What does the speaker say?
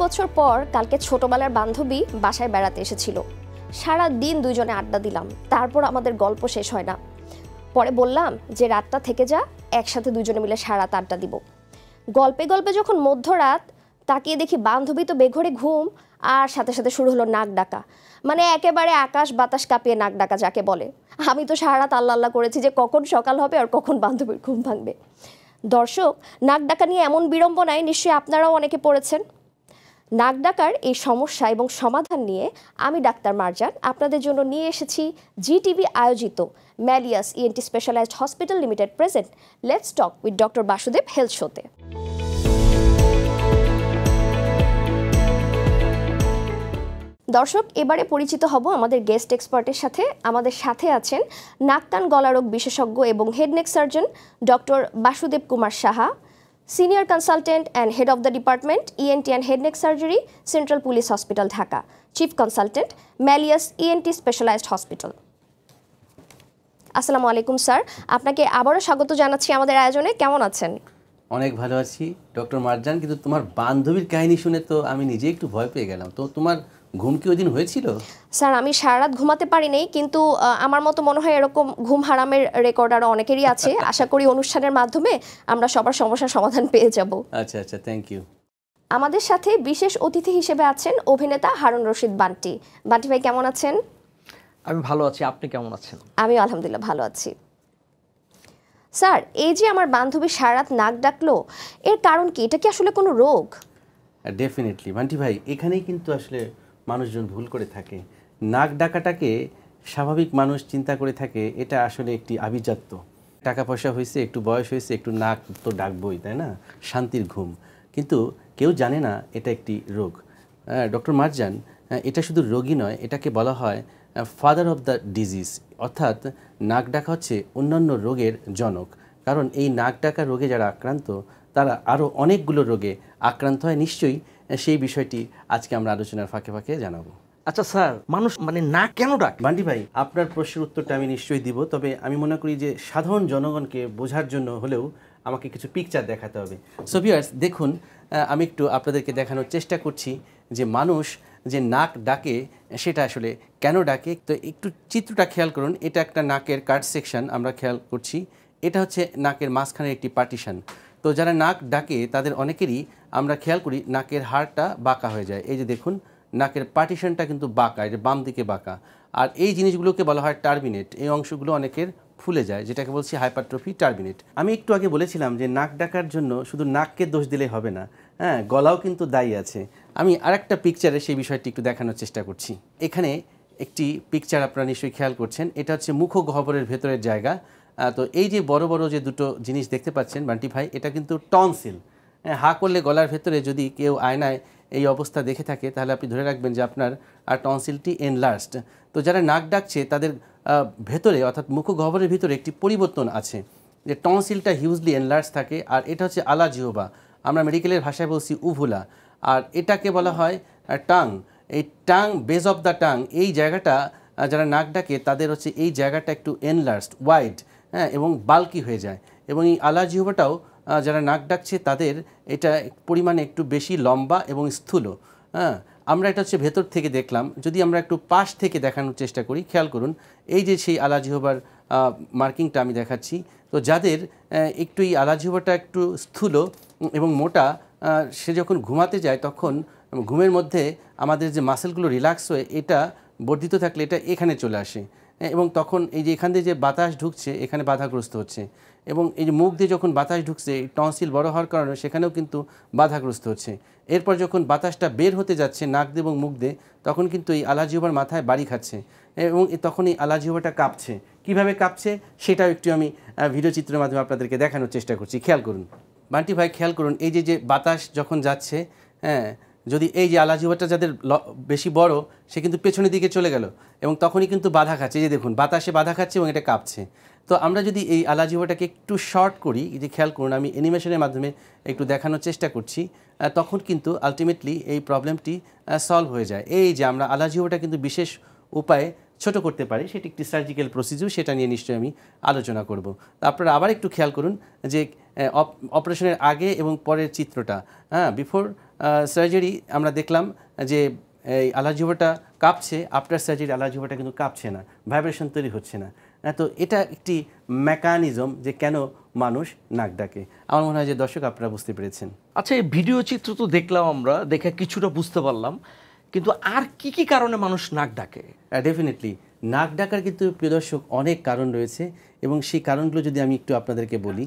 বছর পর কালকে ছোটবেলার বান্ধবী বাসায় বেড়াতে এসেছিল। সারা দিন দুইজনে আড্ডা দিলাম, তারপর আমাদের গল্প শেষ হয় না। পরে বললাম যে রাতটা থেকে যা, একসাথে দুজনে মিলে সারা রাত আড্ডা দিব। গল্পে গল্পে যখন মধ্যরাত, তাকিয়ে দেখি বান্ধবী তো বেঘরে ঘুম, আর সাথে সাথে শুরু হলো নাক ডাকা। মানে একেবারে আকাশ বাতাস কাঁপিয়ে নাক ডাকা যাকে বলে। আমি তো সারা রাত আল্লাহ আল্লাহ করেছি যে কখন সকাল হবে আর কখন বান্ধবীর ঘুম ভাঙবে। দর্শক, নাক ডাকা নিয়ে এমন বিড়ম্বনায় নিশ্চয়ই আপনারাও অনেকে পড়েছেন। নাক ডাকার এই সমস্যা এবং সমাধান নিয়ে আমি ডাক্তার মারজান আপনাদের জন্য নিয়ে এসেছি জিটিভি আয়োজিত Malleus ENT specialised hospital limited present let's talk with doctor Basudeb health শোতে। দর্শক, এবারে পরিচিত হব আমাদের গেস্ট এক্সপার্টের সাথে। আমাদের সাথে আছেন নাক কান গলারোগ বিশেষজ্ঞ এবং head neck surgeon doctor Basudeb Kumar Saha, senior consultant and head of the department ENT and head neck surgery, central police hospital Dhaka, chief consultant Malleus ENT specialised hospital. আসসালামু আলাইকুম স্যার, আপনাকে আবারও স্বাগত জানাচ্ছি আমাদের আয়োজনে। কেমন আছেন? অনেক ভালো আছি ডক্টর মারজান, কিন্তু তোমার বান্ধবীর কাহিনী শুনে তো আমি নিজে একটু ভয় পেয়ে গেলাম। তো তোমার ঘুম কি ওই দিন হয়েছিল? স্যার, আমি সারা রাত ঘুমাতে পারিনি, কিন্তু আমার মতো মনে হয় এরকম ঘুম হারামের রেকর্ড আরও অনেকেরই আছে। আশা করি অনুষ্ঠানের মাধ্যমে আমরা সবার সমস্যার সমাধান পেয়ে যাব। আচ্ছা আচ্ছা, থ্যাংক ইউ। আমাদের সাথে বিশেষ অতিথি হিসেবে আছেন অভিনেতা হারুন রশিদ বান্টি। বান্টি ভাই কেমন আছেন? আমি ভালো আছি, আপনি কেমন আছেন? আমিও আলহামদুলিল্লাহ ভালো আছি। স্যার, এই যে আমার বান্ধবী সারা রাত নাক ডাকলো, এর কারণ কি? এটা কি আসলে কোনো রোগ? ডেফিনেটলি বান্টি ভাই, এখানেই কিন্তু আসলে মানুষজন ভুল করে থাকে। নাক ডাকাটাকে স্বাভাবিক মানুষ চিন্তা করে থাকে এটা আসলে একটি আভিজাত্য। টাকা পয়সা হয়েছে, একটু বয়স হয়েছে, একটু নাক তো ডাকবই, তাই না? শান্তির ঘুম। কিন্তু কেউ জানে না এটা একটি রোগ। ডক্টর মারজান, এটা শুধু রোগী নয়, এটাকে বলা হয় ফাদার অফ দ্য ডিজিজ, অর্থাৎ নাক ডাকা হচ্ছে অন্যান্য রোগের জনক। কারণ এই নাক ডাকা রোগে যারা আক্রান্ত তারা আরও অনেকগুলো রোগে আক্রান্ত হয়। নিশ্চয়ই সেই বিষয়টি আজকে আমরা আলোচনার ফাঁকে ফাঁকে জানাবো। আচ্ছা স্যার, মানুষ মানে নাক কেন ডাকে? বান্টি ভাই, আপনার প্রশ্নের উত্তরটা আমি নিশ্চয়ই দিব, তবে আমি মনে করি যে সাধারণ জনগণকে বোঝার জন্য হলেও আমাকে কিছু পিকচার দেখাতে হবে। সো ভিউয়ার্স, দেখুন, আমি একটু আপনাদেরকে দেখানোর চেষ্টা করছি যে মানুষ যে নাক ডাকে সেটা আসলে কেন ডাকে। তো একটু চিত্রটা খেয়াল করুন। এটা একটা নাকের কাট সেকশন আমরা খেয়াল করছি। এটা হচ্ছে নাকের মাঝখানের একটি পার্টিশন। তো যারা নাক ডাকে তাদের অনেকেরই আমরা খেয়াল করি নাকের হাড়টা বাঁকা হয়ে যায়। এই যে দেখুন, নাকের পার্টিশনটা কিন্তু বাঁকা, এটা বাম দিকে বাঁকা। আর এই জিনিসগুলোকে বলা হয় টার্বিনেট। এই অংশগুলো অনেকের ফুলে যায়, যেটাকে বলছি হাইপারট্রফি টার্বিনেট। আমি একটু আগে বলেছিলাম যে নাক ডাকার জন্য শুধু নাককে দোষ দিলে হবে না, হ্যাঁ, গলাও কিন্তু দায়ী আছে। আমি আরেকটা পিকচারে সেই বিষয়টি একটু দেখানোর চেষ্টা করছি। এখানে একটি পিকচার আপনারা নিশ্চয়ই খেয়াল করছেন। এটা হচ্ছে মুখগহ্বরের ভেতরের জায়গা। তো এই যে বড় বড় যে দুটো জিনিস দেখতে পাচ্ছেন বান্টি ভাই, এটা কিন্তু টনসিল। হা করলে গলার ভেতরে যদি কেউ আয়নায় এই অবস্থা দেখে থাকে তাহলে আপনি ধরে রাখবেন যে আপনার টনসিলটি এনলার্জড। তো যারা নাক ডাকছে তাদের ভেতরে, অর্থাৎ মুখগহ্বরের ভিতরে একটি পরিবর্তন আছে, যে টনসিলটা হিউজলি এনলার্জ থাকে। আর এটা হচ্ছে আলা জিহ্বা, আমরা মেডিকেলের ভাষায় বলছি উভুলা। আর এটাকে বলা হয় টাং। এই tongue, base of the tongue, এই জায়গাটা যারা নাক ডাকে তাদের হচ্ছে এই জায়গাটা একটু এনলার্জড, ওয়াইড, হ্যাঁ, এবং বাল্কি হয়ে যায়। এবং এই আলা জিহ্বাটাও যারা নাক ডাকছে তাদের এটা পরিমাণে একটু বেশি লম্বা এবং স্থূল। হ্যাঁ, আমরা এটা হচ্ছে ভেতর থেকে দেখলাম। যদি আমরা একটু পাশ থেকে দেখানোর চেষ্টা করি, খেয়াল করুন, এই যে সেই আলা জিহ্বার মার্কিংটা আমি দেখাচ্ছি। তো যাদের একটু এই আলা জিহ্বাটা একটু স্থূল এবং মোটা, সে যখন ঘুমাতে যায় তখন ঘুমের মধ্যে আমাদের যে মাসেলগুলো রিল্যাক্স হয়ে এটা বর্ধিত থাকলে এটা এখানে চলে আসে, এবং তখন এই যে এখান দিয়ে যে বাতাস ঢুকছে এখানে বাধাগ্রস্ত হচ্ছে, এবং এই যে মুখ দিয়ে যখন বাতাস ঢুকছে টনসিল বড় হওয়ার কারণে সেখানেও কিন্তু বাধাগ্রস্ত হচ্ছে। এরপর যখন বাতাসটা বের হতে যাচ্ছে নাক দিয়ে এবং মুখ দিয়ে, তখন কিন্তু এই আলা জিহ্বার মাথায় বাড়ি খাচ্ছে, এবং তখন এই আলা জিহ্বাটা কাঁপছে। কীভাবে কাঁপছে সেটাও একটু আমি ভিডিও চিত্রের মাধ্যমে আপনাদেরকে দেখানোর চেষ্টা করছি। খেয়াল করুন বান্টি ভাই, খেয়াল করুন, এই যে যে বাতাস যখন যাচ্ছে, হ্যাঁ, যদি এই যে আলা জিহ্বাটা যাদের বেশি বড় সে কিন্তু পেছনের দিকে চলে গেল, এবং তখনই কিন্তু বাধা খাচ্ছে। যে দেখুন, বাতাসে বাধা খাচ্ছে এবং এটা কাঁপছে। তো আমরা যদি এই আলা জিহ্বাটাকে একটু শর্ট করি, এই যে খেয়াল করুন, আমি অ্যানিমেশনের মাধ্যমে একটু দেখানোর চেষ্টা করছি, তখন কিন্তু আলটিমেটলি এই প্রবলেমটি সলভ হয়ে যায়। এই যে আমরা আলা জিহ্বাটা কিন্তু বিশেষ উপায়ে ছোট করতে পারি, সেটি একটি সার্জিক্যাল প্রসিডিউর, সেটা নিয়ে নিশ্চয়ই আমি আলোচনা করব। আপনারা আবার একটু খেয়াল করুন যে অপারেশনের আগে এবং পরের চিত্রটা, হ্যাঁ, বিফোর সার্জারি আমরা দেখলাম যে এই আলাজিভাটা কাঁপছে, আফটার সার্জারি আলাজিভাটা কিন্তু কাঁপছে না, ভাইব্রেশন তৈরি হচ্ছে না। তো এটা একটি মেকানিজম যে কেন মানুষ নাক ডাকে। আমার মনে হয় যে দর্শক আপনারা বুঝতে পেরেছেন। আচ্ছা, এই ভিডিও চিত্র তো দেখলাম আমরা, দেখে কিছুটা বুঝতে পারলাম, কিন্তু আর কি কি কারণে মানুষ নাক ডাকে? ডেফিনেটলি নাক ডাকার কিন্তু প্রিয় দর্শক অনেক কারণ রয়েছে, এবং সেই কারণগুলো যদি আমি একটু আপনাদেরকে বলি।